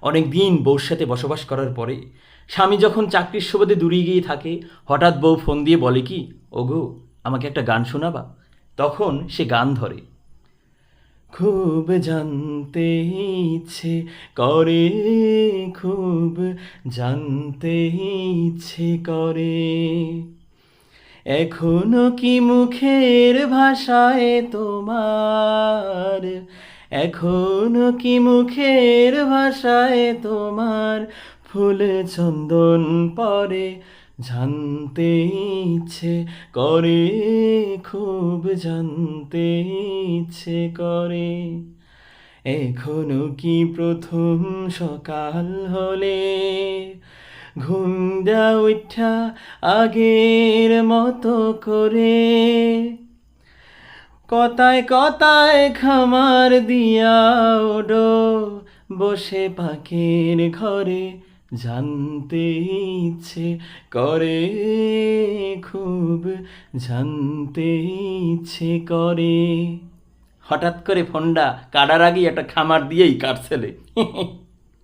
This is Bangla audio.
অনেক দিন বউর সাথে বসবাস করার পরে স্বামী যখন চাকরির সুবাদে দূরে গিয়ে থাকে, হঠাৎ বউ ফোন দিয়ে বলে কি, ওগো আমাকে একটা গান শোনাবা। তখন সে গান ধরে। খুব জানতে ইচ্ছে করে, খুব জানতে ইচ্ছে করে, এখনো কি মুখের ভাষায় তোমার, এখনো কি মুখের ভাষায় তোমার ফুল চন্দন পরে, জানতে ইচ্ছে করে, খুব জানতে ইচ্ছে করে, এখনো কি প্রথম সকাল হলে ঘুম দেয়া উঠা আগের মতো করে, কথায় কথায় খামার দিয়া ওডো বসে পাখির ঘরে, জানতে ইচ্ছে করে, খুব জানতে ইচ্ছে করে। হঠাৎ করে ফোনটা কাটার আগেই একটা খামার দিয়েই কাটছেলে।